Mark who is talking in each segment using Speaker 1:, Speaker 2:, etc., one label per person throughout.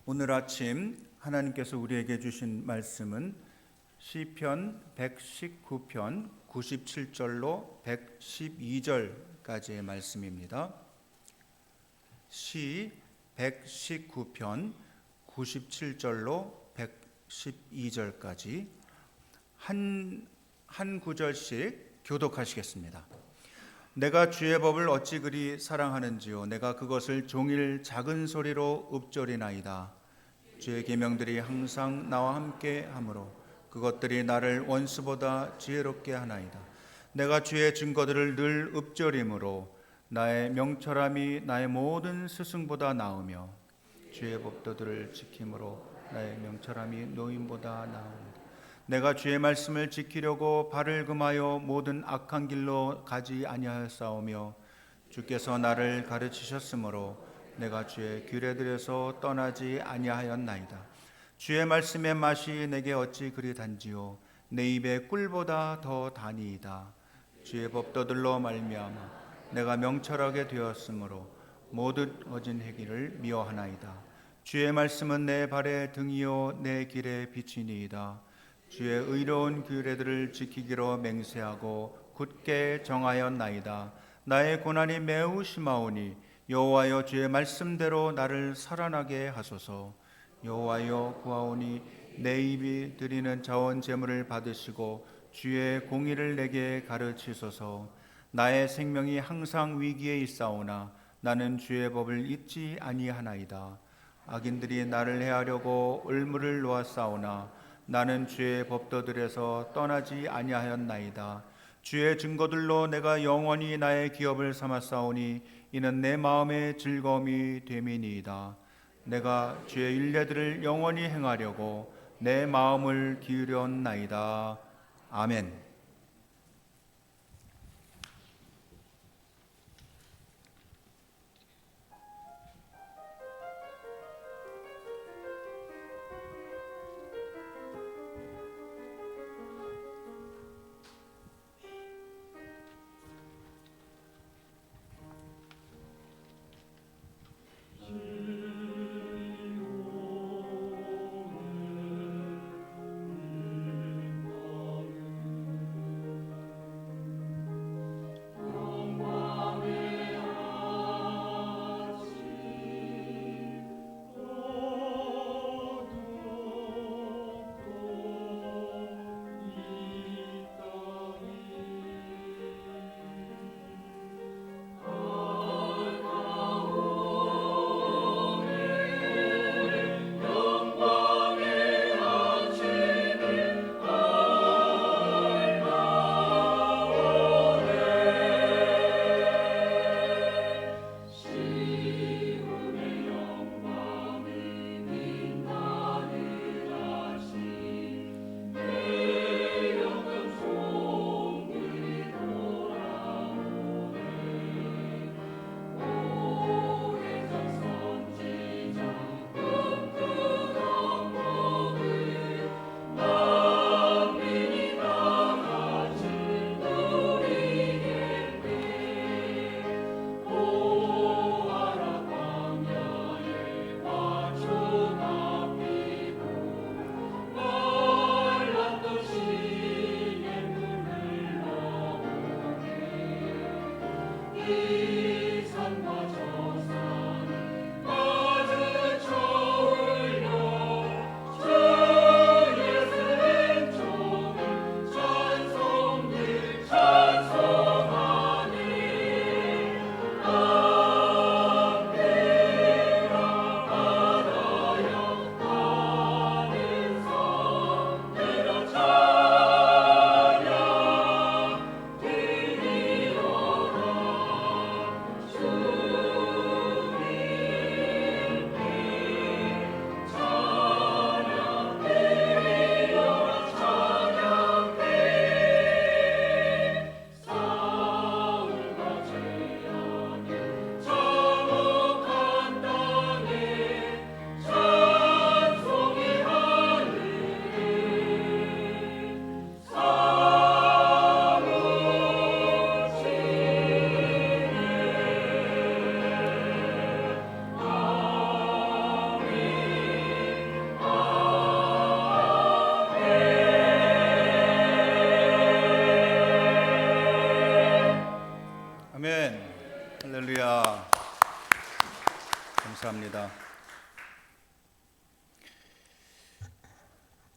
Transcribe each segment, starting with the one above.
Speaker 1: 오늘 아침 하나님께서 우리에게 주신 말씀은 시편 119편 97절로 112절까지의 말씀입니다. 시 119편 97절로 112절까지 한 구절씩 교독하시겠습니다. 내가 주의 법을 어찌 그리 사랑하는지요. 내가 그것을 종일 작은 소리로 읊조리나이다. 주의 계명들이 항상 나와 함께 하므로 그것들이 나를 원수보다 지혜롭게 하나이다. 내가 주의 증거들을 늘 읊조림으로 나의 명철함이 나의 모든 스승보다 나으며 주의 법도들을 지킴으로 나의 명철함이 노인보다 나으니다. 내가 주의 말씀을 지키려고 발을 금하여 모든 악한 길로 가지 아니하였사오며 주께서 나를 가르치셨으므로 내가 주의 규례들에서 떠나지 아니하였나이다. 주의 말씀의 맛이 내게 어찌 그리 단지요. 내 입에 꿀보다 더 다니이다. 주의 법도들로 말미암아 내가 명철하게 되었으므로 모든 거짓 행위를 미워하나이다. 주의 말씀은 내 발의 등이요 내 길의 빛이니이다. 주의 의로운 규례들을 지키기로 맹세하고 굳게 정하였나이다. 나의 고난이 매우 심하오니 여호와여 주의 말씀대로 나를 살아나게 하소서. 여호와여 구하오니 내 입이 드리는 자원 제물을 받으시고 주의 공의를 내게 가르치소서. 나의 생명이 항상 위기에 있사오나 나는 주의 법을 잊지 아니하나이다. 악인들이 나를 해하려고 올무를 놓았사오나 나는 주의 법도들에서 떠나지 아니하였나이다. 주의 증거들로 내가 영원히 나의 기업을 삼았사오니 이는 내 마음의 즐거움이 됨이니이다. 내가 주의 율례들을 영원히 행하려고 내 마음을 기울였나이다. 아멘.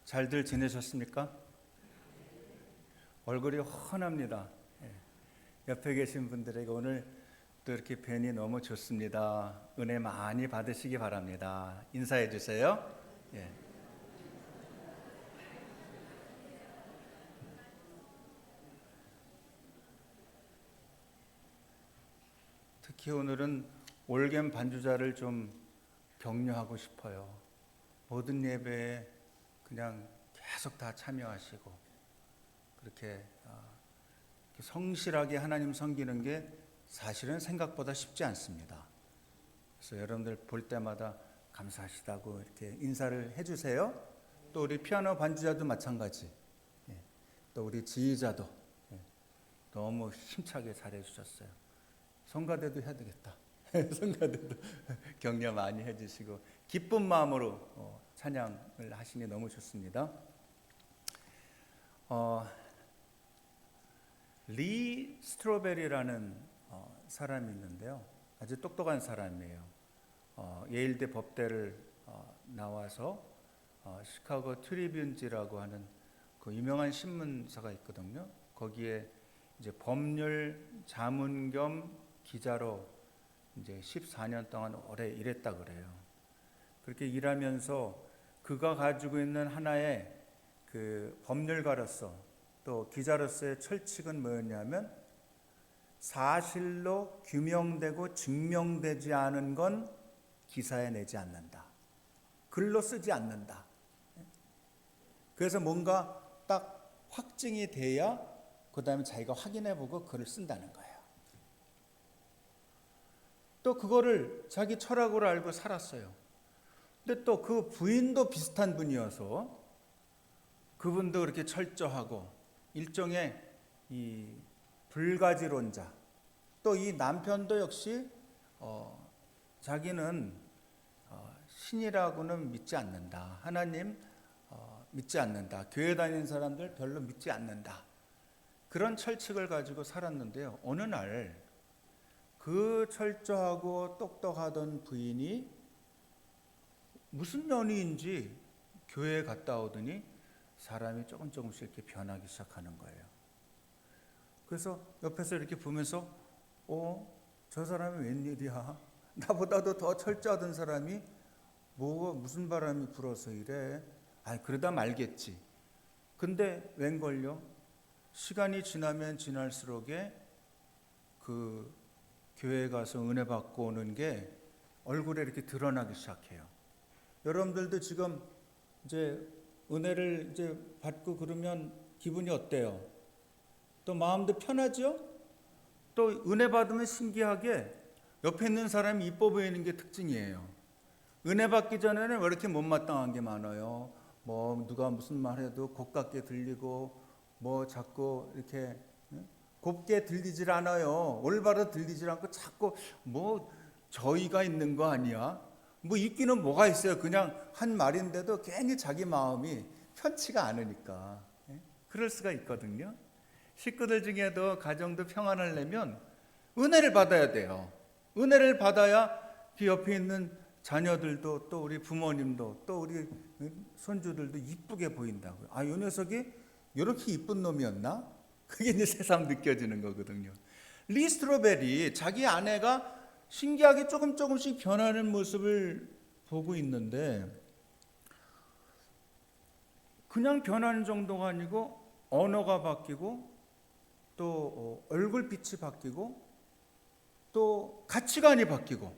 Speaker 1: 잘들 지내셨습니까? 얼굴이 훤합니다. 옆에 계신 분들에게 오늘 또 이렇게 뵈니 너무 좋습니다. 은혜 많이 받으시기 바랍니다. 인사해 주세요. 예. 특히 오늘은 올겜 반주자를 좀 격려하고 싶어요. 모든 예배에 그냥 계속 다 참여하시고 그렇게 성실하게 하나님 섬기는 게 사실은 생각보다 쉽지 않습니다. 그래서 여러분들 볼 때마다 감사하시다고 이렇게 인사를 해주세요. 또 우리 피아노 반주자도 마찬가지. 또 우리 지휘자도 너무 힘차게 잘해주셨어요. 성가대도 해야 되겠다. 성가대도 격려 많이 해주시고 기쁜 마음으로 찬양을 하시니 너무 좋습니다. 리 스트로베리라는 사람이 있는데요. 아주 똑똑한 사람이에요. 예일대 법대를 나와서 시카고 트리뷴지라고 하는 그 유명한 신문사가 있거든요. 거기에 이제 법률 자문 겸 기자로 이제 14년 동안 오래 일했다 그래요. 그렇게 일하면서 그가 가지고 있는 하나의 그 법률가로서 또 기자로서의 철칙은 뭐였냐면 사실로 규명되고 증명되지 않은 건 기사에 내지 않는다. 글로 쓰지 않는다. 그래서 뭔가 딱 확증이 돼야 그 다음에 자기가 확인해보고 글을 쓴다는 거예요. 또 그거를 자기 철학으로 알고 살았어요. 근데 또 그 부인도 비슷한 분이어서 그분도 그렇게 철저하고 일종의 이 불가지론자. 또 이 남편도 역시 자기는 신이라고는 믿지 않는다. 하나님 믿지 않는다. 교회 다니는 사람들 별로 믿지 않는다. 그런 철칙을 가지고 살았는데요. 어느 날 그 철저하고 똑똑하던 부인이 무슨 연유인지 교회에 갔다 오더니 사람이 조금씩 이렇게 변하기 시작하는 거예요. 그래서 옆에서 이렇게 보면서 저 사람이 웬일이야? 나보다도 더 철저하던 사람이 무슨 바람이 불어서 이래? 그러다 말겠지. 근데 웬걸요? 시간이 지나면 지날수록에 그 교회에 가서 은혜 받고 오는 게 얼굴에 이렇게 드러나기 시작해요. 여러분들도 지금 이제 은혜를 이제 받고 그러면 기분이 어때요? 또 마음도 편하죠? 또 은혜 받으면 신기하게 옆에 있는 사람이 이뻐 보이는 게 특징이에요. 은혜 받기 전에는 왜 이렇게 못마땅한 게 많아요? 뭐 누가 무슨 말 해도 곱깝게 들리고 뭐 자꾸 이렇게 곱게 들리질 않아요. 올바로 들리질 않고 자꾸 뭐 저희가 있는 거 아니야? 뭐 있기는 뭐가 있어요. 그냥 한 말인데도 괜히 자기 마음이 편치가 않으니까 그럴 수가 있거든요. 식구들 중에도 가정도 평안하려면 은혜를 받아야 돼요. 은혜를 받아야 그 옆에 있는 자녀들도 또 우리 부모님도 또 우리 손주들도 이쁘게 보인다고요. 이 녀석이 이렇게 이쁜 놈이었나? 그게 이제 새삼 느껴지는 거거든요. 리 스트로베리 자기 아내가 신기하게 조금씩 변하는 모습을 보고 있는데 그냥 변하는 정도가 아니고 언어가 바뀌고 또 얼굴빛이 바뀌고 또 가치관이 바뀌고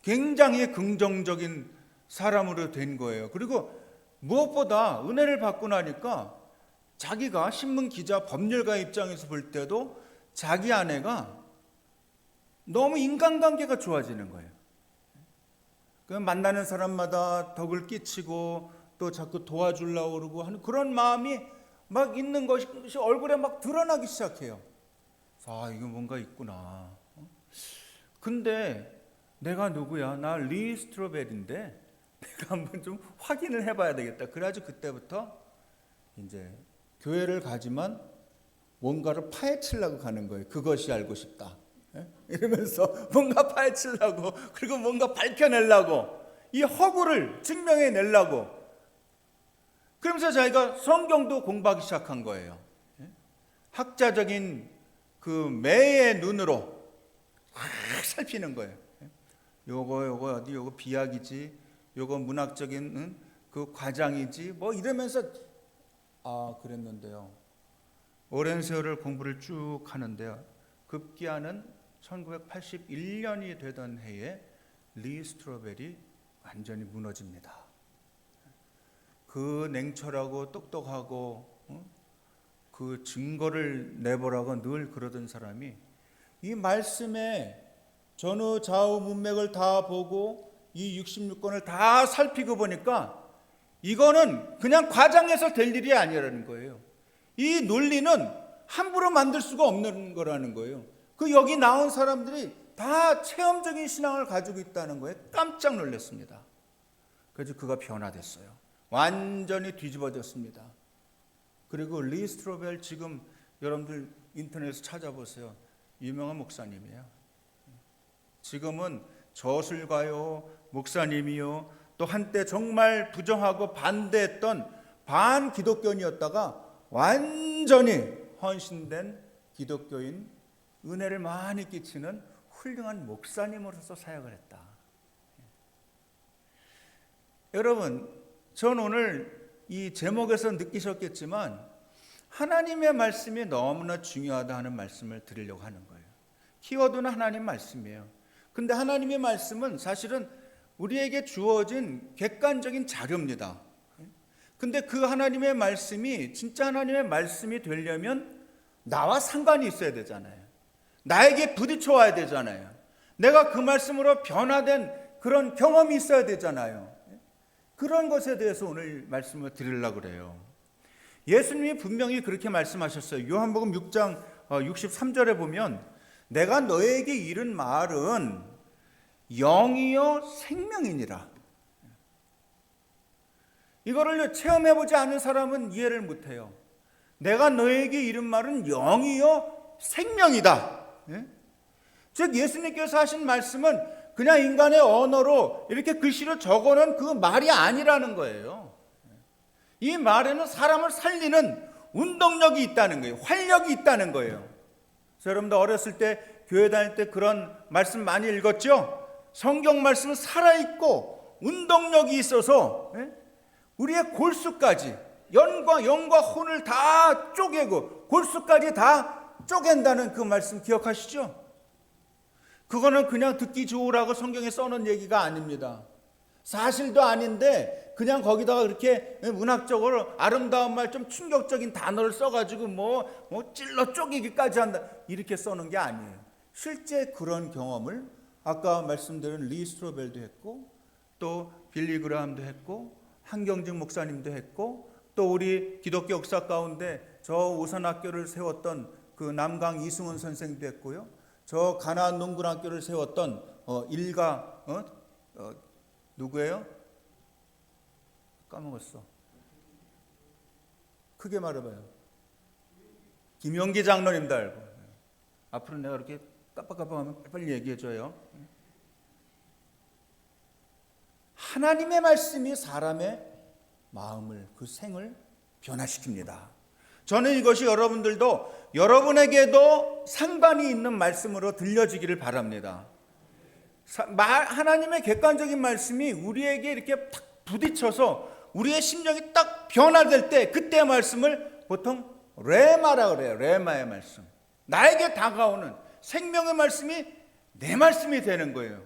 Speaker 1: 굉장히 긍정적인 사람으로 된 거예요. 그리고 무엇보다 은혜를 받고 나니까 자기가 신문 기자 법률가 입장에서 볼 때도 자기 아내가 너무 인간관계가 좋아지는 거예요. 만나는 사람마다 덕을 끼치고 또 자꾸 도와주려고 그러고 하는 그런 마음이 막 있는 것이 얼굴에 막 드러나기 시작해요. 이거 뭔가 있구나. 근데 내가 누구야? 나 리 스트로베리인데 내가 한번 좀 확인을 해봐야 되겠다. 그래가지고 그때부터 이제 교회를 가지만 뭔가를 파헤치려고 가는 거예요. 그것이 알고 싶다. 이러면서 뭔가 파헤치려고 그리고 뭔가 밝혀내려고 이 허구를 증명해내려고 그러면서 자기가 성경도 공부하기 시작한 거예요. 학자적인 그 매의 눈으로 막 살피는 거예요. 요거 어디 요거 비약이지, 요거 문학적인 그 과장이지, 뭐 이러면서 그랬는데요. 오랜 세월을 공부를 쭉 하는데요. 급기야는 1981년이 되던 해에 리 스트로벨이 완전히 무너집니다. 그 냉철하고 똑똑하고 그 증거를 내보라고 늘 그러던 사람이 이 말씀에 전후 좌우 문맥을 다 보고 이 66권을 다 살피고 보니까 이거는 그냥 과장해서 될 일이 아니라는 거예요. 이 논리는 함부로 만들 수가 없는 거라는 거예요. 그 여기 나온 사람들이 다 체험적인 신앙을 가지고 있다는 거에 깜짝 놀랐습니다. 그래서 그가 변화됐어요. 완전히 뒤집어졌습니다. 그리고 리 스트로벨 지금 여러분들 인터넷에서 찾아보세요. 유명한 목사님이에요. 지금은 저술가요, 목사님이요, 또 한때 정말 부정하고 반대했던 반기독교인이었다가 완전히 헌신된 기독교인, 은혜를 많이 끼치는 훌륭한 목사님으로서 사역을 했다. 여러분, 전 오늘 이 제목에서 느끼셨겠지만 하나님의 말씀이 너무나 중요하다 하는 말씀을 드리려고 하는 거예요. 키워드는 하나님 말씀이에요. 근데 하나님의 말씀은 사실은 우리에게 주어진 객관적인 자료입니다. 근데 그 하나님의 말씀이 진짜 하나님의 말씀이 되려면 나와 상관이 있어야 되잖아요. 나에게 부딪혀 와야 되잖아요. 내가 그 말씀으로 변화된 그런 경험이 있어야 되잖아요. 그런 것에 대해서 오늘 말씀을 드리려고 그래요. 예수님이 분명히 그렇게 말씀하셨어요. 요한복음 6장 63절에 보면 내가 너에게 이른 말은 영이요 생명이니라. 이거를 체험해보지 않은 사람은 이해를 못해요. 내가 너에게 이른 말은 영이요 생명이다. 즉 예수님께서 하신 말씀은 그냥 인간의 언어로 이렇게 글씨로 적어놓은 그 말이 아니라는 거예요. 이 말에는 사람을 살리는 운동력이 있다는 거예요. 활력이 있다는 거예요. 그래서 여러분들 어렸을 때 교회 다닐 때 그런 말씀 많이 읽었죠? 성경 말씀은 살아있고 운동력이 있어서 우리의 골수까지 영과 혼을 다 쪼개고 골수까지 다 쪼갠다는 그 말씀 기억하시죠? 그거는 그냥 듣기 좋으라고 성경에 써놓은 얘기가 아닙니다. 사실도 아닌데 그냥 거기다가 그렇게 문학적으로 아름다운 말 좀 충격적인 단어를 써가지고 뭐 찔러 쪼개기까지 한다 이렇게 써놓은 게 아니에요. 실제 그런 경험을 아까 말씀드린 리 스트로벨도 했고 또 빌리 그라함도 했고 한경직 목사님도 했고 또 우리 기독교 역사 가운데 저 오산학교를 세웠던 그 남강 이승훈 선생도 했고요. 저 가나안 농군학교를 세웠던 일가 누구예요? 까먹었어. 크게 말해봐요. 김용기 장로님도 알고. 앞으로 내가 이렇게 깜빡깜빡하면 빨리 얘기해줘요. 하나님의 말씀이 사람의 마음을, 그 생을 변화시킵니다. 저는 이것이 여러분에게도 상관이 있는 말씀으로 들려지기를 바랍니다. 하나님의 객관적인 말씀이 우리에게 이렇게 탁 부딪혀서 우리의 심령이 딱 변화될 때 그때의 말씀을 보통 레마라고 그래요. 레마의 말씀. 나에게 다가오는 생명의 말씀이 내 말씀이 되는 거예요.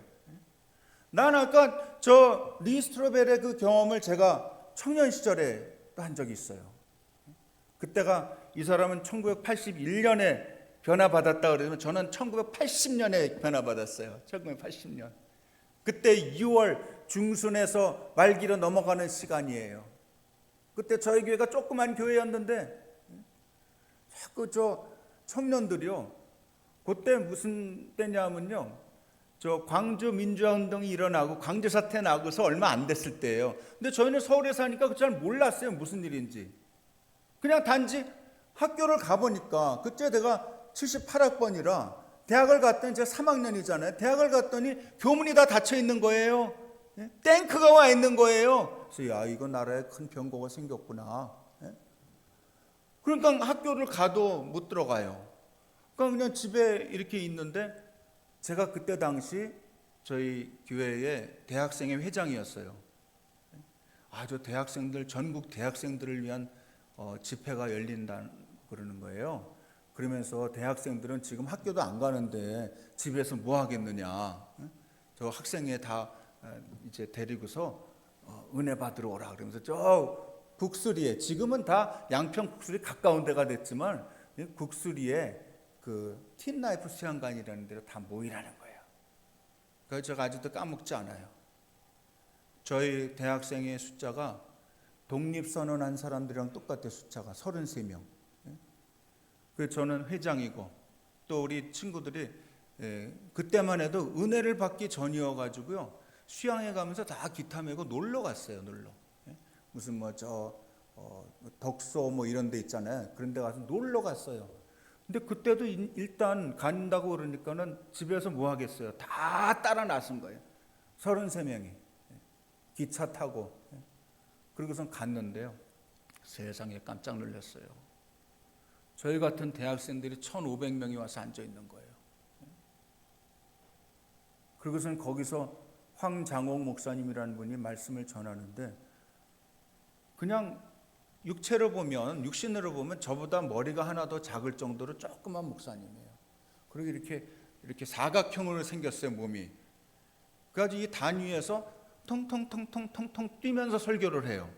Speaker 1: 난 아까 저 리 스트로벨의 그 경험을 제가 청년 시절에 한 적이 있어요. 그때가 이 사람은 1981년에 변화받았다 그러면 저는 1980년에 변화받았어요. 1980년. 그때 6월 중순에서 말기로 넘어가는 시간이에요. 그때 저희 교회가 조그만 교회였는데 자꾸 저 청년들이요. 그때 무슨 때냐면요. 저 광주 민주화운동이 일어나고 광주 사태 나고서 얼마 안 됐을 때예요. 근데 저희는 서울에 사니까 잘 몰랐어요. 무슨 일인지. 그냥 단지 학교를 가보니까 그때 내가 78학번이라 대학을 갔더니 제가 3학년이잖아요. 대학을 갔더니 교문이 다 닫혀 있는 거예요. 탱크가 와 있는 거예요. 그래서 야, 이거 나라에 큰 병고가 생겼구나. 예? 그러니까 학교를 가도 못 들어가요. 그러니까 그냥 집에 이렇게 있는데, 제가 그때 당시 저희 교회의 대학생의 회장이었어요. 아주 대학생들, 전국 대학생들을 위한 집회가 열린다 그러는 거예요. 그러면서 대학생들은 지금 학교도 안 가는데 집에서 뭐 하겠느냐. 저 학생회 다 이제 데리고서 은혜 받으러 오라 그러면서 저 국수리에, 지금은 다 양평 국수리 가까운 데가 됐지만 국수리에 그 틴라이프 수양관이라는 데로 다 모이라는 거예요. 그래서 제가 아직도 까먹지 않아요. 저희 대학생의 숫자가 독립선언한 사람들이랑 똑같아요. 숫자가 33명. 그래서 저는 회장이고, 또 우리 친구들이 그때만 해도 은혜를 받기 전이어가지고요, 수양회 가면서 다 기타 메고 놀러 갔어요. 놀러. 무슨 뭐 덕소 뭐 이런 데 있잖아요. 그런 데 가서 놀러 갔어요. 근데 그때도 일단 간다고 그러니까는 집에서 뭐 하겠어요. 다 따라 나선 거예요. 33명이 기차 타고. 그러고선 갔는데요, 세상에 깜짝 놀랐어요. 저희 같은 대학생들이 1,500명이 와서 앉아 있는 거예요. 그러고선 거기서 황장옥 목사님이라는 분이 말씀을 전하는데, 그냥 육체로 보면, 육신으로 보면 저보다 머리가 하나 더 작을 정도로 조그만 목사님이에요. 그리고 이렇게 사각형으로 생겼어요, 몸이. 그래가지고 이 단 위에서 통통통통통통 뛰면서 설교를 해요.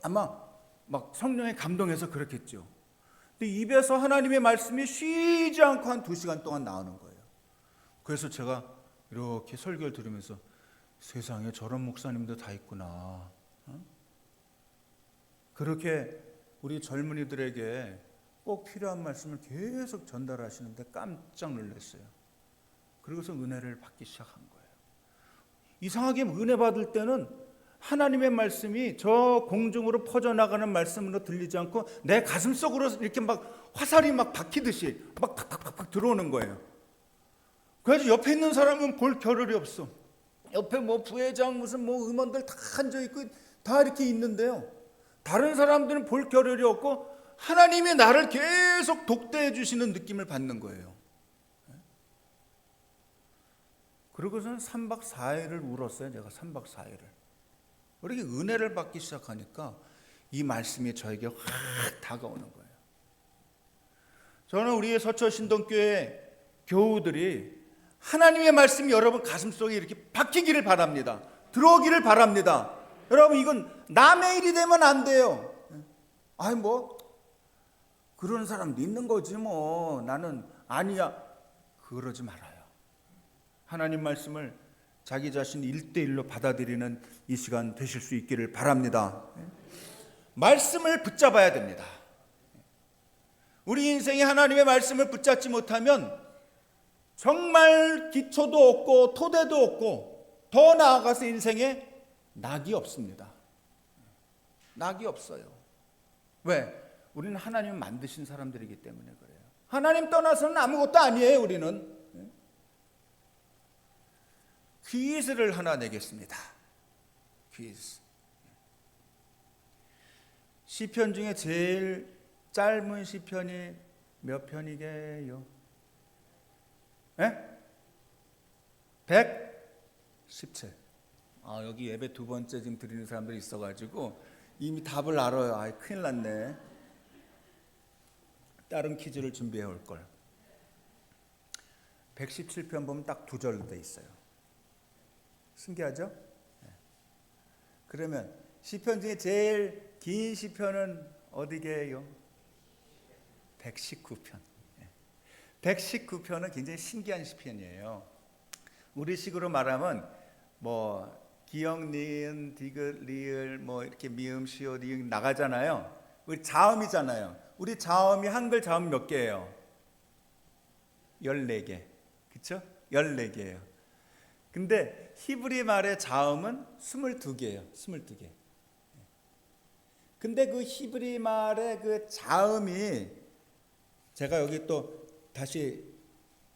Speaker 1: 아마 막 성령에 감동해서 그렇겠죠. 근데 입에서 하나님의 말씀이 쉬지 않고 한 2시간 동안 나오는 거예요. 그래서 제가 이렇게 설교를 들으면서 세상에 저런 목사님도 다 있구나. 그렇게 우리 젊은이들에게 꼭 필요한 말씀을 계속 전달하시는데 깜짝 놀랐어요. 그리고서 은혜를 받기 시작한 거예요. 이상하게 은혜 받을 때는 하나님의 말씀이 저 공중으로 퍼져나가는 말씀으로 들리지 않고 내 가슴 속으로 이렇게 막 화살이 막 박히듯이 막 팍팍팍팍 들어오는 거예요. 그래서 옆에 있는 사람은 볼 겨를이 없어. 옆에 뭐 부회장 무슨 뭐 의원들 다 앉아 있고 다 이렇게 있는데요, 다른 사람들은 볼 겨를이 없고 하나님이 나를 계속 독대해 주시는 느낌을 받는 거예요. 그러고서는 3박 4일을 울었어요. 제가 3박 4일을. 그렇게 은혜를 받기 시작하니까 이 말씀이 저에게 확 다가오는 거예요. 저는 우리 서초신동교회 교우들이 하나님의 말씀이 여러분 가슴속에 이렇게 박히기를 바랍니다. 들어오기를 바랍니다. 여러분, 이건 남의 일이 되면 안 돼요. 아니 뭐 그런 사람도 있는 거지 뭐, 나는 아니야, 그러지 말아요. 하나님 말씀을 자기 자신 1대1로 받아들이는 이 시간 되실 수 있기를 바랍니다. 말씀을 붙잡아야 됩니다. 우리 인생에 하나님의 말씀을 붙잡지 못하면 정말 기초도 없고 토대도 없고, 더 나아가서 인생에 낙이 없습니다. 낙이 없어요. 왜? 우리는 하나님을 만드신 사람들이기 때문에 그래요. 하나님 떠나서는 아무것도 아니에요. 우리는. 퀴즈를 하나 내겠습니다. 퀴즈. 시편 중에 제일 짧은 시편이 몇 편이게요? 117. 여기 예배 2번째 지금 드리는 사람들이 있어가지고 이미 답을 알아요. 큰일 났네. 다른 퀴즈를 준비해 올 걸. 117편 보면 딱 2절로 돼 있어요. 신기하죠? 그러면 시편 중에 제일 긴 시편은 어디게요? 119편. 119편은 굉장히 신기한 시편이에요. 우리식으로 말하면 뭐 기역, 니은, 디귿, 리을 뭐 이렇게 미음, 시옷, 이응 나가잖아요. 우리 자음이잖아요. 우리 자음이 한글 자음 몇 개예요? 14개. 그렇죠? 14개예요. 근데 히브리 말의 자음은 22개예요. 22개. 근데 그 히브리 말의 그 자음이, 제가 여기 또 다시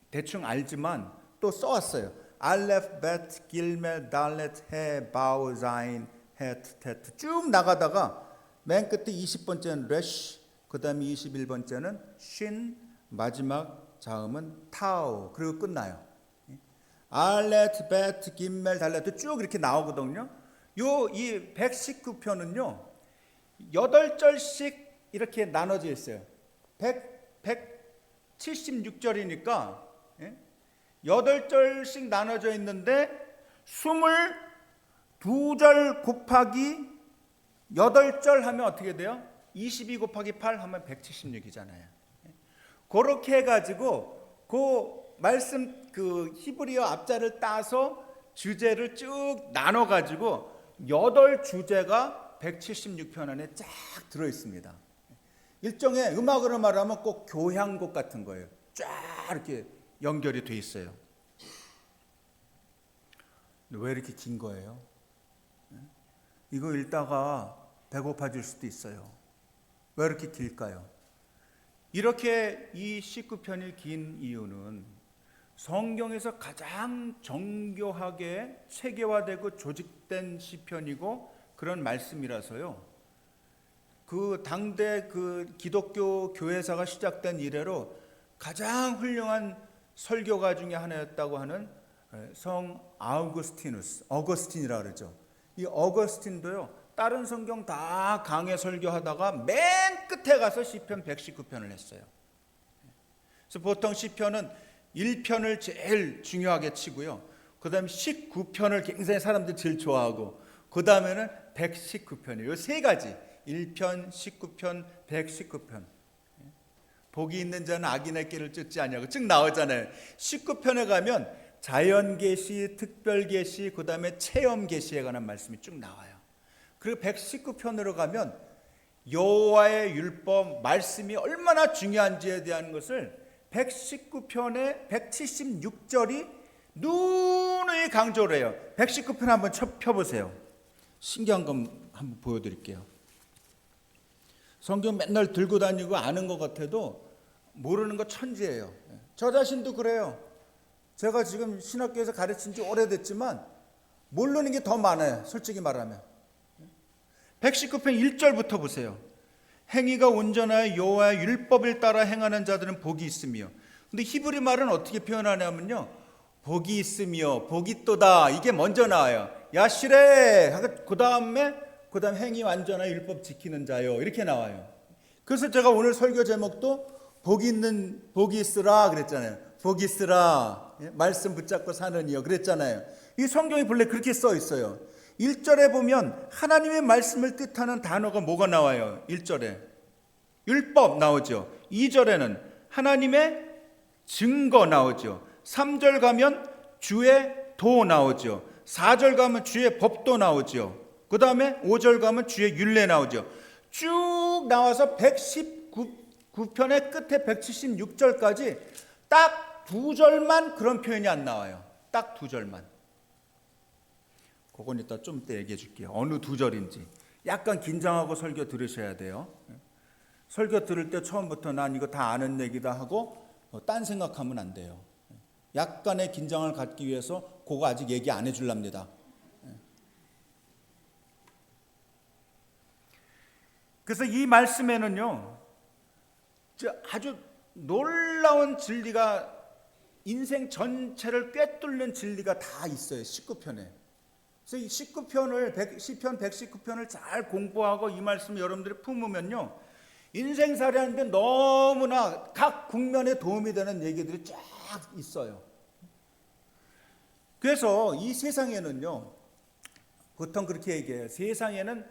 Speaker 1: 대충 알지만 또 써왔어요. 알렙, 벳, 길멜, 달렛, 해, 바우, 자인, 헤트, 테트 쭉 나가다가 맨 끝에 20번째는 레쉬, 그 다음에 21번째는 쉰, 마지막 자음은 타우, 그리고 끝나요. 알렛, 베트, 김멜, 달렛 쭉 이렇게 나오거든요. 이 119편은요 8절씩 이렇게 나눠져 있어요. 176절이니까 8절씩 나눠져 있는데 22절 곱하기 8절 하면 어떻게 돼요? 22 곱하기 8 하면 176이잖아요. 그렇게 해가지고 그 말씀 그 히브리어 앞자를 따서 주제를 쭉 나눠가지고 8주제가 176편 안에 쫙 들어있습니다. 일종의 음악으로 말하면 꼭 교향곡 같은 거예요. 쫙 이렇게 연결이 돼 있어요. 왜 이렇게 긴 거예요? 이거 읽다가 배고파질 수도 있어요. 왜 이렇게 길까요? 이렇게 이 19편이 긴 이유는 성경에서 가장 정교하게 체계화되고 조직된 시편이고 그런 말씀이라서요. 그 당대 그 기독교 교회사가 시작된 이래로 가장 훌륭한 설교가 중에 하나였다고 하는 성 어거스틴이라 그러죠. 이 어거스틴도요. 다른 성경 다 강해 설교하다가 맨 끝에 가서 시편 119편을 했어요. 그래서 보통 시편은 1편을 제일 중요하게 치고요. 그 다음에 19편을 굉장히 사람들이 제일 좋아하고 그 다음에는 119편이에요. 이 세 가지 1편, 19편, 119편. 복이 있는 자는 악인의 길을 쫓지 아니하고 쭉 나오잖아요. 19편에 가면 자연계시, 특별계시, 그 다음에 체험계시에 관한 말씀이 쭉 나와요. 그리고 119편으로 가면 여호와의 율법, 말씀이 얼마나 중요한지에 대한 것을 119편의 176절이 누누이 강조를 해요. 119편 한번 펴보세요. 신기한 거 한번 보여드릴게요. 성경 맨날 들고 다니고 아는 것 같아도 모르는 거 천지예요. 저 자신도 그래요. 제가 지금 신학교에서 가르친 지 오래됐지만 모르는 게 더 많아요. 솔직히 말하면. 119편 1절부터 보세요. 행위가 온전하여 여호와의 율법을 따라 행하는 자들은 복이 있으며. 근데 히브리 말은 어떻게 표현하냐면요. 복이 있으며 복이 또다 이게 먼저 나와요. 야시레 그 다음에 행위 완전한 율법 지키는 자요 이렇게 나와요. 그래서 제가 오늘 설교 제목도 복이 있으라 그랬잖아요. 복이 있으라 말씀 붙잡고 사는 이여 그랬잖아요. 이 성경이 본래 그렇게 써 있어요. 1절에 보면 하나님의 말씀을 뜻하는 단어가 뭐가 나와요? 1절에 율법 나오죠. 2절에는 하나님의 증거 나오죠. 3절 가면 주의 도 나오죠. 4절 가면 주의 법도 나오죠. 그 다음에 5절 가면 주의 율례 나오죠. 쭉 나와서 119편의 끝에 176절까지 딱 두 절만 그런 표현이 안 나와요. 딱 두 절만. 그건 이따 좀 이따 얘기해 줄게요. 어느 두 절인지. 약간 긴장하고 설교 들으셔야 돼요. 설교 들을 때 처음부터 난 이거 다 아는 얘기다 하고 딴 생각하면 안 돼요. 약간의 긴장을 갖기 위해서 그거 아직 얘기 안 해줄랍니다. 그래서 이 말씀에는요 아주 놀라운 진리가 인생 전체를 꿰뚫는 진리가 다 있어요. 19편에. 그래서 이 19편을 시편 119편을 잘 공부하고 이 말씀을 여러분들이 품으면요 인생살이 하는데 너무나 각 국면에 도움이 되는 얘기들이 쫙 있어요. 그래서 이 세상에는요 보통 그렇게 얘기해요. 세상에는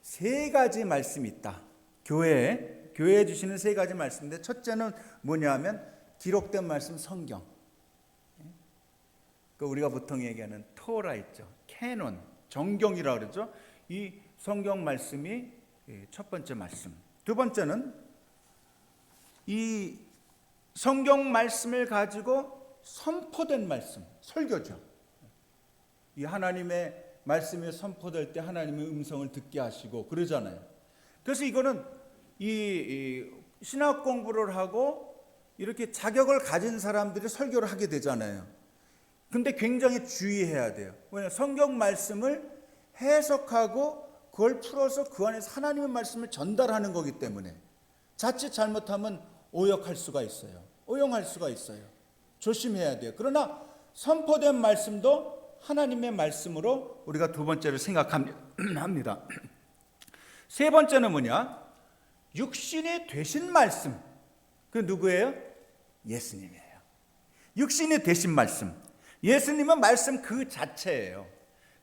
Speaker 1: 세 가지 말씀이 있다. 교회에 주시는 세 가지 말씀인데 첫째는 뭐냐면 기록된 말씀 성경. 우리가 보통 얘기하는 토라 있죠. 캐논, 정경이라고 그러죠. 이 성경 말씀이 첫 번째 말씀. 두 번째는 이 성경 말씀을 가지고 선포된 말씀, 설교죠. 이 하나님의 말씀이 선포될 때 하나님의 음성을 듣게 하시고 그러잖아요. 그래서 이거는 이 신학 공부를 하고 이렇게 자격을 가진 사람들이 설교를 하게 되잖아요. 근데 굉장히 주의해야 돼요. 왜냐하면 성경 말씀을 해석하고 그걸 풀어서 그 안에서 하나님의 말씀을 전달하는 거기 때문에 자칫 잘못하면 오역할 수가 있어요. 오용할 수가 있어요. 조심해야 돼요. 그러나 선포된 말씀도 하나님의 말씀으로 우리가 두 번째로 생각합니다. 세 번째는 뭐냐? 육신이 되신 말씀. 그 누구예요? 예수님이에요. 육신이 되신 말씀. 예수님은 말씀 그 자체예요.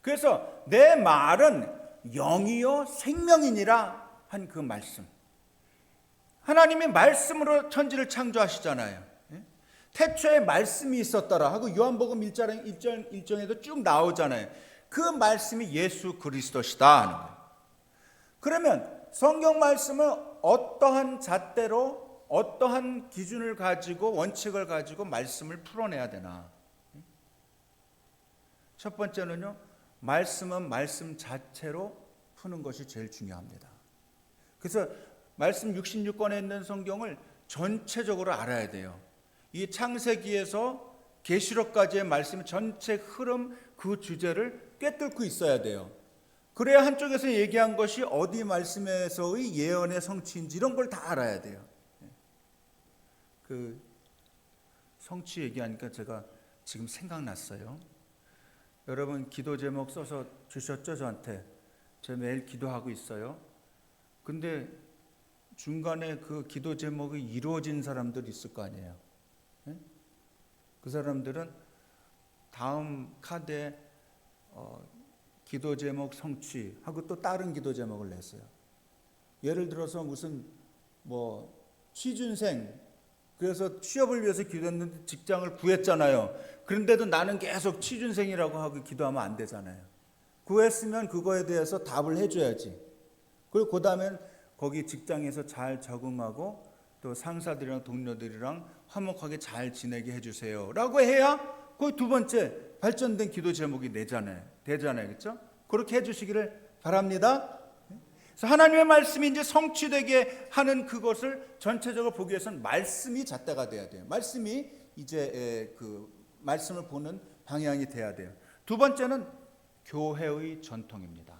Speaker 1: 그래서 내 말은 영이요 생명이니라 한 그 말씀. 하나님이 말씀으로 천지를 창조하시잖아요. 태초에 말씀이 있었더라 하고 요한복음 1장에도 쭉 나오잖아요. 그 말씀이 예수 그리스도시다 하는 거예요. 그러면 성경 말씀은 어떠한 잣대로 어떠한 기준을 가지고 원칙을 가지고 말씀을 풀어내야 되나? 첫 번째는요, 말씀은 말씀 자체로 푸는 것이 제일 중요합니다. 그래서 말씀 66권에 있는 성경을 전체적으로 알아야 돼요. 이 창세기에서 계시록까지의 말씀 전체 흐름 그 주제를 꿰뚫고 있어야 돼요. 그래야 한쪽에서 얘기한 것이 어디 말씀에서의 예언의 성취인지 이런 걸 다 알아야 돼요. 그 성취 얘기하니까 제가 지금 생각났어요. 여러분 기도 제목 써서 주셨죠, 저한테. 제가 매일 기도하고 있어요. 근데 중간에 그 기도 제목이 이루어진 사람들 있을 거 아니에요. 그 사람들은 다음 카드에 기도 제목 성취하고 또 다른 기도 제목을 냈어요. 예를 들어서 무슨 취준생, 그래서 취업을 위해서 기도했는데 직장을 구했잖아요. 그런데도 나는 계속 취준생이라고 하고 기도하면 안 되잖아요. 구했으면 그거에 대해서 답을 해줘야지. 그리고 그 다음엔 거기 직장에서 잘 적응하고 또 상사들이랑 동료들이랑 화목하게 잘 지내게 해주세요 라고 해야 그 두 번째 발전된 기도 제목이 되잖아요. 그렇죠? 그렇게 해주시기를 바랍니다. 그래서 하나님의 말씀이 이제 성취되게 하는 그것을 전체적으로 보기 위해서는 말씀이 잣대가 돼야 돼요. 말씀이 이제 그 말씀을 보는 방향이 돼야 돼요. 두 번째는 교회의 전통입니다.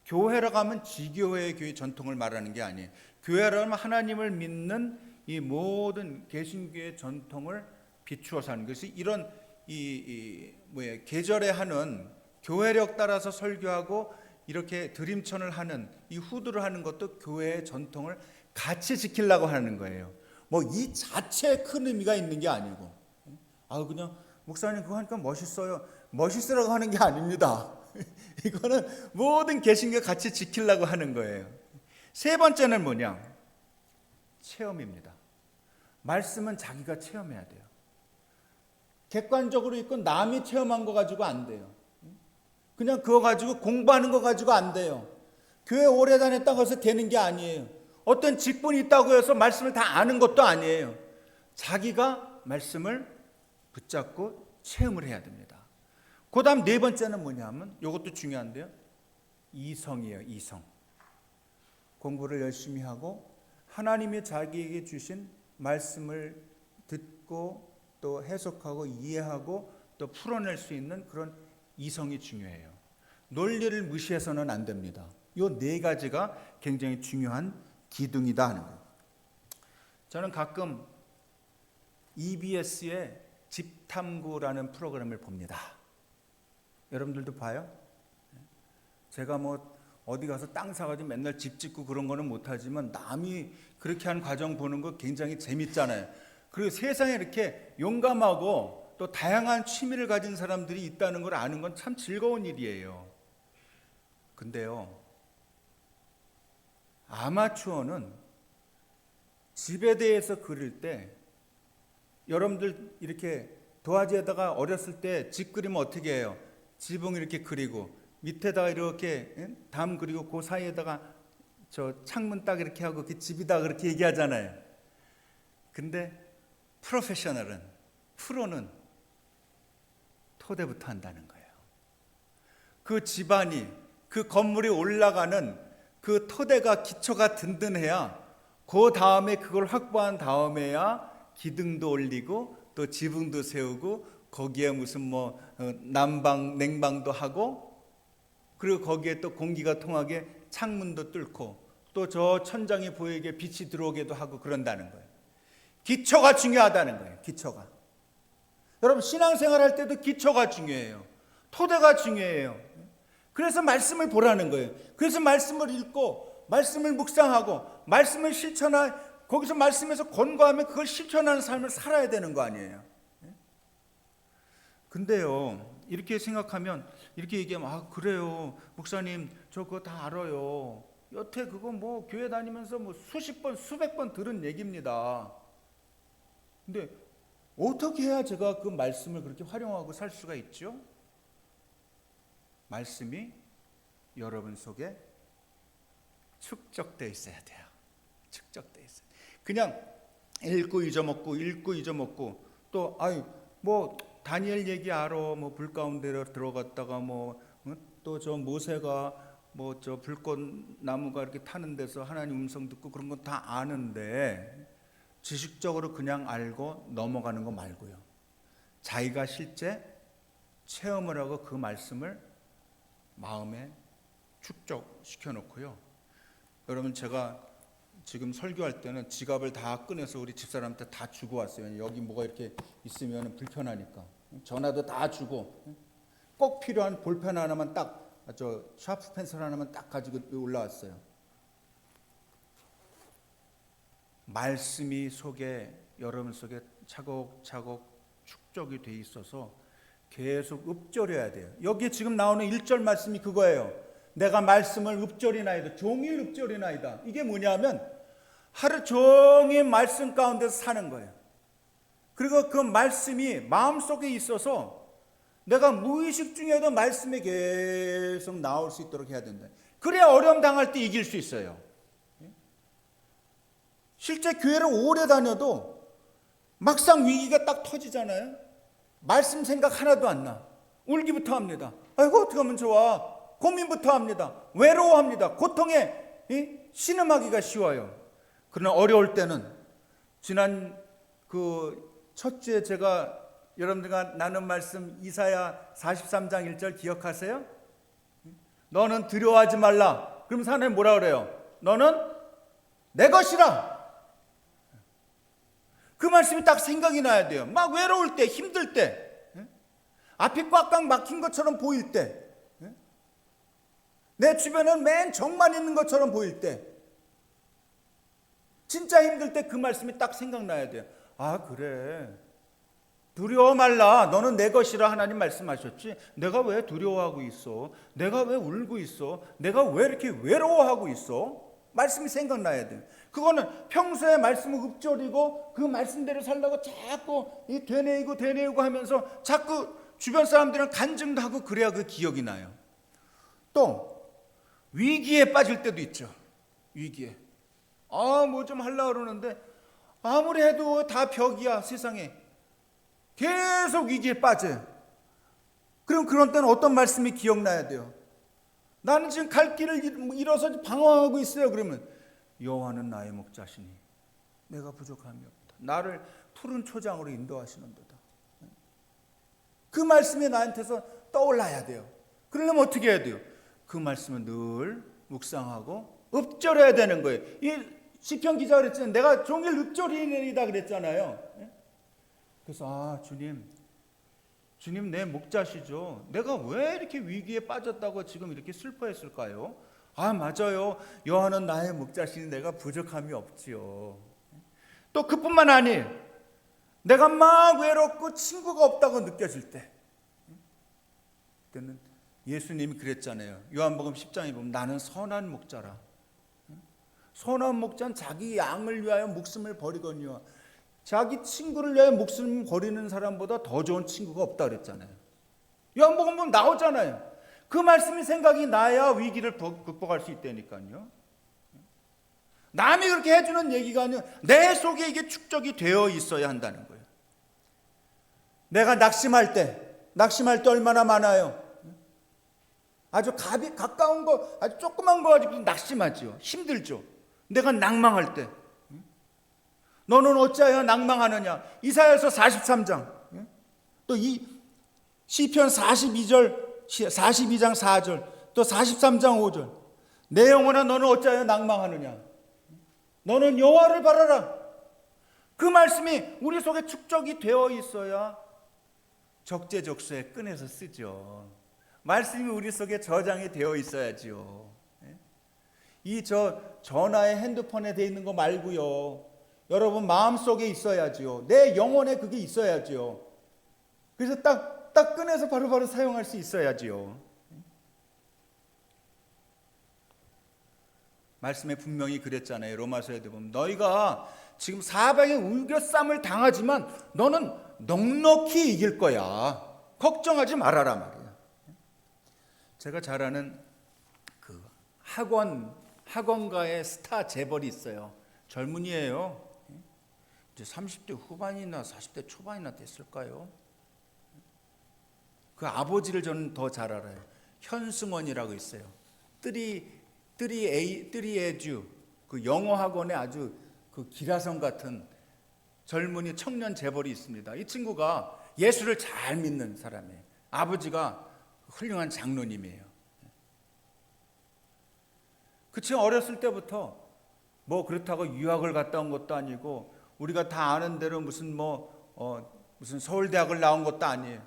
Speaker 1: 교회라고 하면 지교회의 교회 전통을 말하는 게 아니에요. 교회라고 하면 하나님을 믿는 이 모든 개신교의 전통을 비추어서 하는 것이 이런 계절에 하는 교회력 따라서 설교하고 이렇게 드림천을 하는 이 후드를 하는 것도 교회의 전통을 같이 지키려고 하는 거예요. 이 자체에 큰 의미가 있는 게 아니고 그냥 목사님 그거 하니까 멋있어요. 멋있으라고 하는 게 아닙니다. 이거는 모든 개신교 같이 지키려고 하는 거예요. 세 번째는 뭐냐? 체험입니다. 말씀은 자기가 체험해야 돼요. 객관적으로 있고 남이 체험한 거 가지고 안 돼요. 그냥 그거 가지고 공부하는 거 가지고 안 돼요. 교회 오래 다녔다고 해서 되는 게 아니에요. 어떤 직분이 있다고 해서 말씀을 다 아는 것도 아니에요. 자기가 말씀을 붙잡고 체험을 해야 됩니다. 그 다음 네 번째는 뭐냐면 이것도 중요한데요. 이성이에요. 이성. 공부를 열심히 하고 하나님이 자기에게 주신 말씀을 듣고 또 해석하고 이해하고 또 풀어낼 수 있는 그런 이성이 중요해요. 논리를 무시해서는 안 됩니다. 이 네 가지가 굉장히 중요한 기둥이다 하는 거예요. 저는 가끔 EBS의 집탐구라는 프로그램을 봅니다. 여러분들도 봐요? 제가 어디 가서 땅 사가지고 맨날 집 짓고 그런 거는 못하지만 남이 그렇게 한 과정 보는 거 굉장히 재밌잖아요. 그리고 세상에 이렇게 용감하고 또 다양한 취미를 가진 사람들이 있다는 걸 아는 건 참 즐거운 일이에요. 근데요, 아마추어는 집에 대해서 그릴 때 여러분들 이렇게 도화지에다가 어렸을 때 집 그리면 어떻게 해요? 지붕 이렇게 그리고 밑에다가 이렇게 담 그리고 그 사이에다가 저 창문 딱 이렇게 하고 그 집이다 그렇게 얘기하잖아요. 근데 프로는 토대부터 한다는 거예요. 그 집안이 그 건물이 올라가는 그 토대가 기초가 든든해야 그 다음에 그걸 확보한 다음에야 기둥도 올리고 또 지붕도 세우고 거기에 무슨 난방 냉방도 하고 그리고 거기에 또 공기가 통하게 창문도 뚫고 또 저 천장에 보이게 빛이 들어오게도 하고 그런다는 거예요. 기초가 중요하다는 거예요. 기초가. 여러분 신앙생활 할 때도 기초가 중요해요. 토대가 중요해요. 그래서 말씀을 보라는 거예요. 그래서 말씀을 읽고 말씀을 묵상하고 말씀을 거기서 말씀에서 권고하면 그걸 실천하는 삶을 살아야 되는 거 아니에요. 근데요 이렇게 생각하면 이렇게 얘기하면 그래요 목사님 저 그거 다 알아요. 여태 그거 뭐 교회 다니면서 뭐 수십 번 수백 번 들은 얘기입니다. 근데 어떻게 해야 제가 그 말씀을 그렇게 활용하고 살 수가 있죠? 말씀이 여러분 속에 축적되어 있어야 돼요. 축적되어 있어요. 그냥 읽고 잊어먹고 또 뭐 다니엘 얘기 알아. 뭐 불 가운데 들어갔다가 뭐 또 저 모세가 뭐 저 불꽃 나무가 이렇게 타는 데서 하나님 음성 듣고 그런 건 다 아는데 지식적으로 그냥 알고 넘어가는 거 말고요. 자기가 실제 체험을 하고 그 말씀을 마음에 축적시켜 놓고요. 여러분 제가 지금 설교할 때는 지갑을 다 꺼내서 우리 집사람한테 다 주고 왔어요. 여기 뭐가 이렇게 있으면 불편하니까. 전화도 다 주고 꼭 필요한 볼펜 하나만 딱 저 샤프 펜슬 하나만 딱 가지고 올라왔어요. 말씀이 여러분 속에 차곡차곡 축적이 돼 있어서 계속 읊조려야 돼요. 여기에 지금 나오는 1절 말씀이 그거예요. 내가 말씀을 읊조리나이다. 종일 읊조리나이다. 이게 뭐냐면 하루 종일 말씀 가운데서 사는 거예요. 그리고 그 말씀이 마음속에 있어서 내가 무의식 중에도 말씀이 계속 나올 수 있도록 해야 된다. 그래야 어려움 당할 때 이길 수 있어요. 실제 교회를 오래 다녀도 막상 위기가 딱 터지잖아요. 말씀 생각 하나도 안 나. 울기부터 합니다. 아이고 어떻게 하면 좋아. 고민부터 합니다. 외로워합니다. 고통에 신음하기가 쉬워요. 그러나 어려울 때는 지난 그 첫 주에 제가 여러분들과 나눈 말씀 이사야 43장 1절 기억하세요? 너는 두려워하지 말라. 그럼 하나님 뭐라 그래요? 너는 내 것이라. 그 말씀이 딱 생각이 나야 돼요. 막 외로울 때, 힘들 때, 앞이 꽉꽉 막힌 것처럼 보일 때, 내 주변은 맨 정만 있는 것처럼 보일 때, 진짜 힘들 때 그 말씀이 딱 생각나야 돼요. 그래. 두려워 말라. 너는 내 것이라 하나님 말씀하셨지. 내가 왜 두려워하고 있어? 내가 왜 울고 있어? 내가 왜 이렇게 외로워하고 있어? 말씀이 생각나야 돼요. 그거는 평소에 말씀을 읊조리고 그 말씀대로 살려고 자꾸 되뇌이고 하면서 자꾸 주변 사람들은 간증도 하고 그래야 그 기억이 나요. 또 위기에 빠질 때도 있죠. 위기에. 뭐 좀 하려고 그러는데 아무리 해도 다 벽이야 세상에. 계속 위기에 빠져요. 그럼 그런 때는 어떤 말씀이 기억나야 돼요? 나는 지금 갈 길을 잃어서 방황하고 있어요. 그러면 여호와는 나의 목자시니 내가 부족함이 없다. 나를 푸른 초장으로 인도하시는도다. 그 말씀이 나한테서 떠올라야 돼요. 그러려면 어떻게 해야 돼요? 그 말씀을 늘 묵상하고 읊조려야 되는 거예요. 이 시편 기자가 그랬잖아요. 내가 종일 읊조리이다 그랬잖아요. 그래서 주님 내 목자시죠. 내가 왜 이렇게 위기에 빠졌다고 지금 이렇게 슬퍼했을까요? 맞아요. 여호와는 나의 목자시니 내가 부족함이 없지요. 또 그뿐만 아니에요. 내가 막 외롭고 친구가 없다고 느껴질 때, 그때는 예수님이 그랬잖아요. 요한복음 10장에 보면 나는 선한 목자라. 선한 목자는 자기 양을 위하여 목숨을 버리거니와 자기 친구를 위하여 목숨을 버리는 사람보다 더 좋은 친구가 없다 그랬잖아요. 요한복음 보면 나오잖아요. 그 말씀이 생각이 나야 위기를 극복할 수 있다니까요. 남이 그렇게 해주는 얘기가 아니라 내 속에 이게 축적이 되어 있어야 한다는 거예요. 내가 낙심할 때 얼마나 많아요. 아주 가까운 거, 아주 조그만 거 가지고 낙심하죠. 힘들죠. 내가 낭망할 때. 너는 어찌하여 낭망하느냐. 이사야서 43장. 또 이 시편 42장 4절. 또 43장 5절. 내 영혼아 너는 어찌하여 낭망하느냐. 너는 여호와를 바라라. 그 말씀이 우리 속에 축적이 되어 있어야 적재적소에 꺼내서 쓰죠. 말씀이 우리 속에 저장이 되어 있어야지요. 이 전화에 핸드폰에 돼 있는 거 말고요. 여러분 마음속에 있어야지요. 내 영혼에 그게 있어야지요. 그래서 딱 꺼내서 바로바로 사용할 수 있어야지요. 말씀에 분명히 그랬잖아요. 로마서에 보면 너희가 지금 사방에 우겨쌈을 당하지만 너는 넉넉히 이길 거야. 걱정하지 말아라 말이야. 제가 잘 아는 그 학원가의 스타 재벌이 있어요. 젊은이에요. 이제 30대 후반이나 40대 초반이나 됐을까요? 그 아버지를 저는 더 잘 알아요. 현승원이라고 있어요. 뜨리에듀 그 영어 학원에 아주 그 기라성 같은 젊은이 청년 재벌이 있습니다. 이 친구가 예수를 잘 믿는 사람이에요. 아버지가 훌륭한 장로님이에요. 그 친구 어렸을 때부터 뭐 그렇다고 유학을 갔다 온 것도 아니고 우리가 다 아는 대로 무슨 서울대학을 나온 것도 아니에요.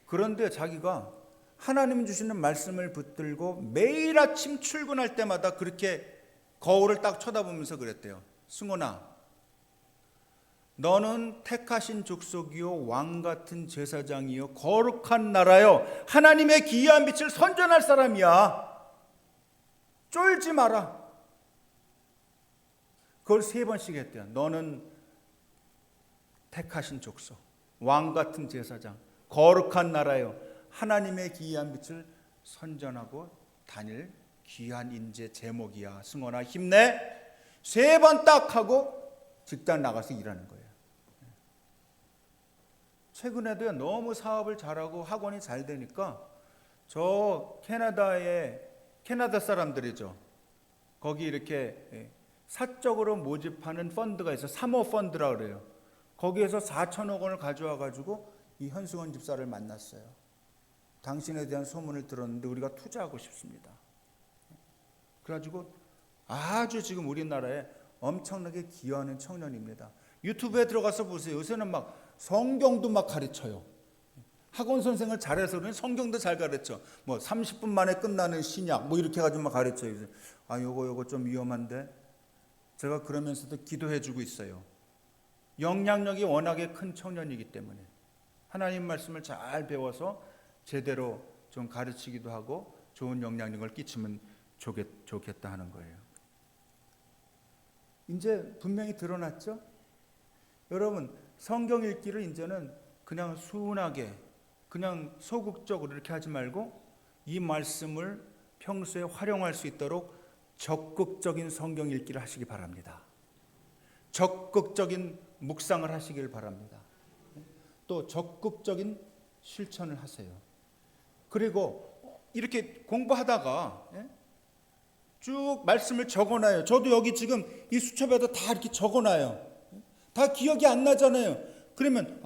Speaker 1: 그런데 자기가 하나님 주시는 말씀을 붙들고 매일 아침 출근할 때마다 그렇게 거울을 딱 쳐다보면서 그랬대요. 승원아, 너는 택하신 족속이요 왕 같은 제사장이요 거룩한 나라요 하나님의 기이한 빛을 선전할 사람이야. 쫄지 마라. 그걸 3번씩 했대요. 너는 택하신 족속, 왕 같은 제사장, 거룩한 나라요 하나님의 기이한 빛을 선전하고 다닐 귀한 인재 제목이야. 승원아 힘내. 3번 딱 하고 직장 나가서 일하는 거예요. 최근에도 너무 사업을 잘하고 학원이 잘 되니까 저 캐나다 사람들이죠. 거기 이렇게 사적으로 모집하는 펀드가 있어요. 사모펀드라고 그래요. 거기에서 4천억 원을 가져와 가지고 이 현승원 집사를 만났어요. 당신에 대한 소문을 들었는데 우리가 투자하고 싶습니다. 그래가지고 아주 지금 우리나라에 엄청나게 기여하는 청년입니다. 유튜브에 들어가서 보세요. 요새는 막 성경도 막 가르쳐요. 학원 선생을 잘해서 그러니 성경도 잘 가르쳐. 뭐 30분 만에 끝나는 신약 뭐 이렇게 해가지고 막 가르쳐요. 아 요거 좀 위험한데 제가 그러면서도 기도해주고 있어요. 영향력이 워낙에 큰 청년이기 때문에 하나님 말씀을 잘 배워서 제대로 좀 가르치기도 하고 좋은 영향력을 끼치면 좋겠다 하는 거예요. 이제 분명히 드러났죠? 여러분 성경 읽기를 이제는 그냥 순하게 그냥 소극적으로 이렇게 하지 말고 이 말씀을 평소에 활용할 수 있도록 적극적인 성경 읽기를 하시기 바랍니다. 적극적인 묵상을 하시길 바랍니다. 또 적극적인 실천을 하세요. 그리고 이렇게 공부하다가 쭉 말씀을 적어놔요. 저도 여기 지금 이 수첩에다 다 이렇게 적어놔요. 다 기억이 안 나잖아요. 그러면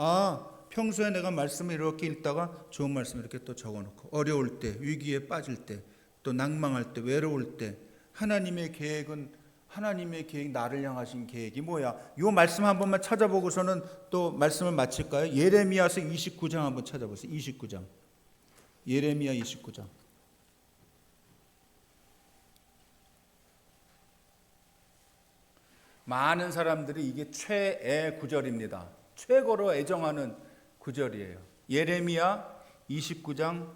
Speaker 1: 평소에 내가 말씀을 이렇게 읽다가 좋은 말씀 이렇게 또 적어놓고 어려울 때, 위기에 빠질 때, 또 낭망할 때, 외로울 때 하나님의 계획 나를 향하신 계획이 뭐야? 이 말씀 한 번만 찾아보고서는 또 말씀을 마칠까요? 예레미야서 29장 한번 찾아보세요. 29장. 예레미야 29장. 많은 사람들이 이게 최애 구절입니다. 최고로 애정하는 구절이에요. 예레미야 29장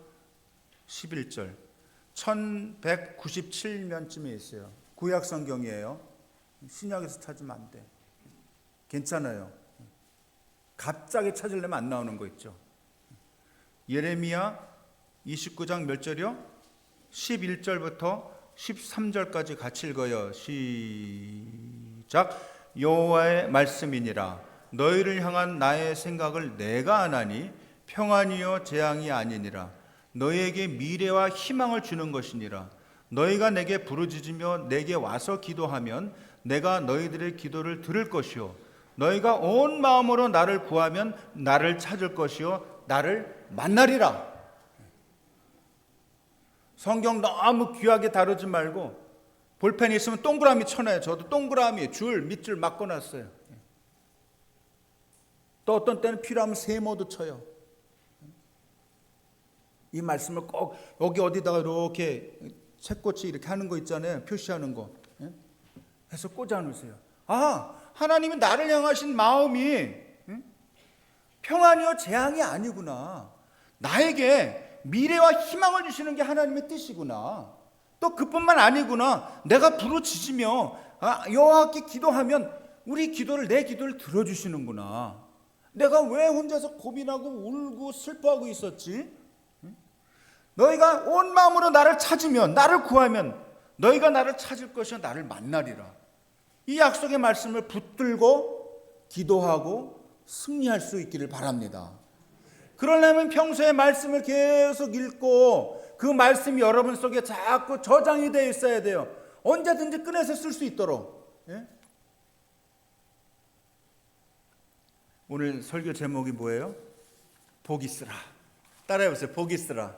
Speaker 1: 11절. 1197년쯤에 있어요. 구약 성경이에요. 신약에서 찾으면 안 돼. 괜찮아요. 갑자기 찾으려면 안 나오는 거 있죠. 예레미야 29장 몇 절이요? 11절부터 13절까지 같이 읽어요. 시작. 여호와의 말씀이니라. 너희를 향한 나의 생각을 내가 아나니 평안이요 재앙이 아니니라. 너희에게 미래와 희망을 주는 것이니라. 너희가 내게 부르짖으며 내게 와서 기도하면 내가 너희들의 기도를 들을 것이요 너희가 온 마음으로 나를 구하면 나를 찾을 것이요 나를 만나리라. 성경 너무 귀하게 다루지 말고 볼펜이 있으면 동그라미 쳐놔요. 저도 동그라미 줄 밑줄 막고놨어요. 또 어떤 때는 필요하면 세모도 쳐요. 이 말씀을 꼭 여기 어디다가 이렇게 책꽂이 이렇게 하는 거 있잖아요. 표시하는 거 해서 꽂아 놓으세요. 아, 하나님이 나를 향하신 마음이 평안이요 재앙이 아니구나. 나에게 미래와 희망을 주시는 게 하나님의 뜻이구나. 또 그뿐만 아니구나. 내가 부르짖으며 여호와께 기도하면 우리 기도를, 내 기도를 들어주시는구나. 내가 왜 혼자서 고민하고 울고 슬퍼하고 있었지? 너희가 온 마음으로 나를 찾으면, 나를 구하면 너희가 나를 찾을 것이요 나를 만나리라. 이 약속의 말씀을 붙들고 기도하고 승리할 수 있기를 바랍니다. 그러려면 평소에 말씀을 계속 읽고 그 말씀이 여러분 속에 자꾸 저장이 되어 있어야 돼요. 언제든지 꺼내서 쓸 수 있도록. 오늘 설교 제목이 뭐예요? 복이 쓰라. 따라해보세요. 복이 쓰라.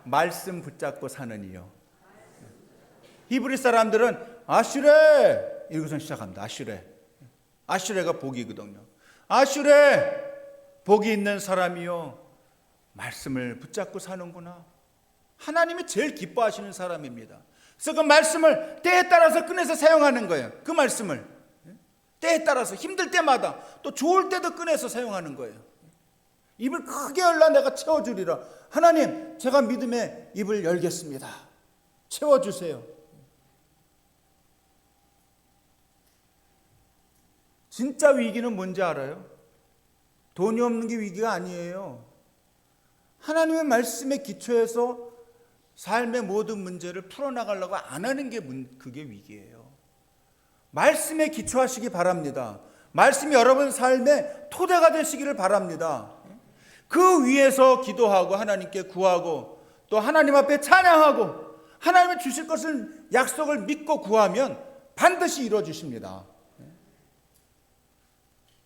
Speaker 1: 말씀 붙잡고 사는 이요. 히브리 사람들은 아슈레 이러고서 시작합니다. 아슈레. 아슈레가 복이거든요. 아슈레 복이 있는 사람이요 말씀을 붙잡고 사는구나. 하나님이 제일 기뻐하시는 사람입니다. 그래서 그 말씀을 때에 따라서 꺼내서 사용하는 거예요. 그 말씀을 때에 따라서 힘들 때마다 또 좋을 때도 꺼내서 사용하는 거예요. 입을 크게 열라 내가 채워주리라. 하나님, 제가 믿음의 입을 열겠습니다. 채워주세요. 진짜 위기는 뭔지 알아요? 돈이 없는 게 위기가 아니에요. 하나님의 말씀에 기초해서 삶의 모든 문제를 풀어나가려고 안 하는 게 그게 위기예요. 말씀에 기초하시기 바랍니다. 말씀이 여러분 삶의 토대가 되시기를 바랍니다. 그 위에서 기도하고 하나님께 구하고 또 하나님 앞에 찬양하고 하나님이 주실 것을 약속을 믿고 구하면 반드시 이루어주십니다.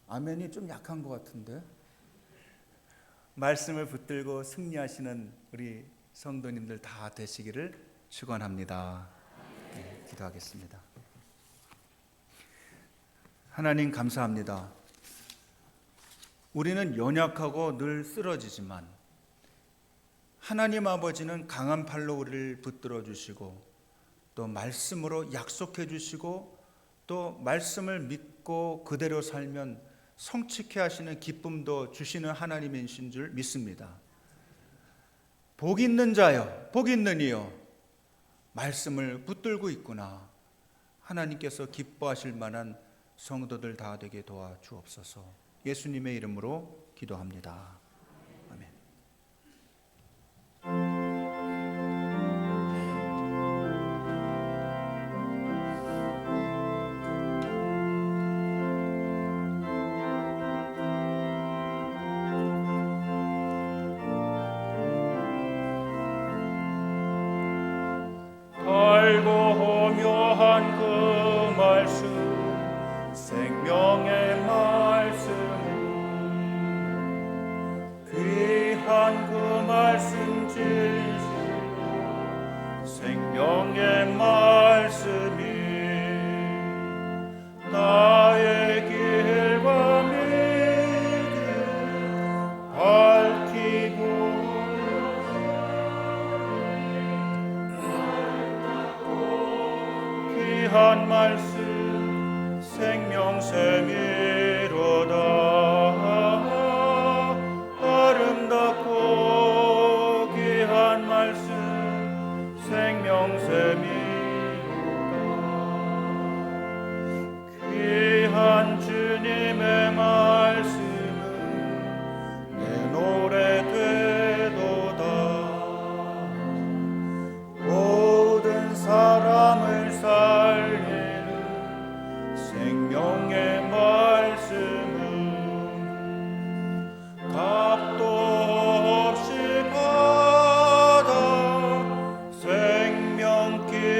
Speaker 1: 아멘이 좀 약한 것 같은데. 말씀을 붙들고 승리하시는 우리 성도님들 다 되시기를 축원합니다. 기도하겠습니다. 하나님 감사합니다. 우리는 연약하고 늘 쓰러지지만 하나님 아버지는 강한 팔로 우리를 붙들어 주시고 또 말씀으로 약속해 주시고 또 말씀을 믿고 그대로 살면 성취케 하시는 기쁨도 주시는 하나님이신 줄 믿습니다. 복 있는 자여, 복 있는 이여, 말씀을 붙들고 있구나. 하나님께서 기뻐하실 만한 성도들 다 되게 도와주옵소서. 예수님의 이름으로 기도합니다. 아멘.
Speaker 2: 달고 묘한 그 말씀 생명의 말씀 귀한 그 말씀 진실 생명의 말씀이 나의 길과 믿음 밝히고 귀한 말씀 생명샘이로다. 아름답고 귀한 말씀 생명샘이로다. 귀한 주님의 말씀은 내 노래 되도다. 모든 사람을 살리는 생명의 말씀은 값도 없이 받아 생명길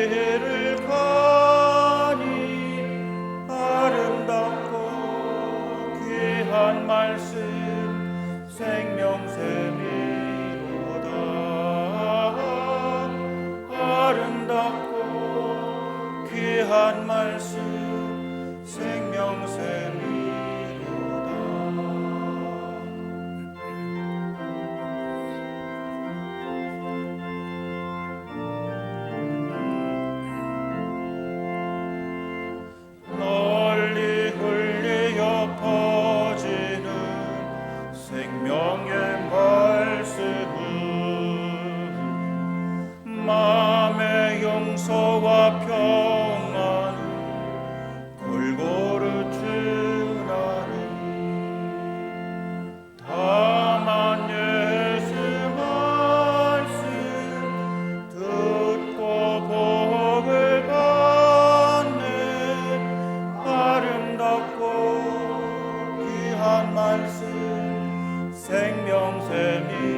Speaker 2: 귀한 말씀 생명샘이로다. 널리 흘리어 퍼지는 생명의 말씀은 마음의 용서와 평안을 골고루 주나니 다만 예수 말씀 듣고 복을 받네. 아름답고 귀한 말씀 생명샘이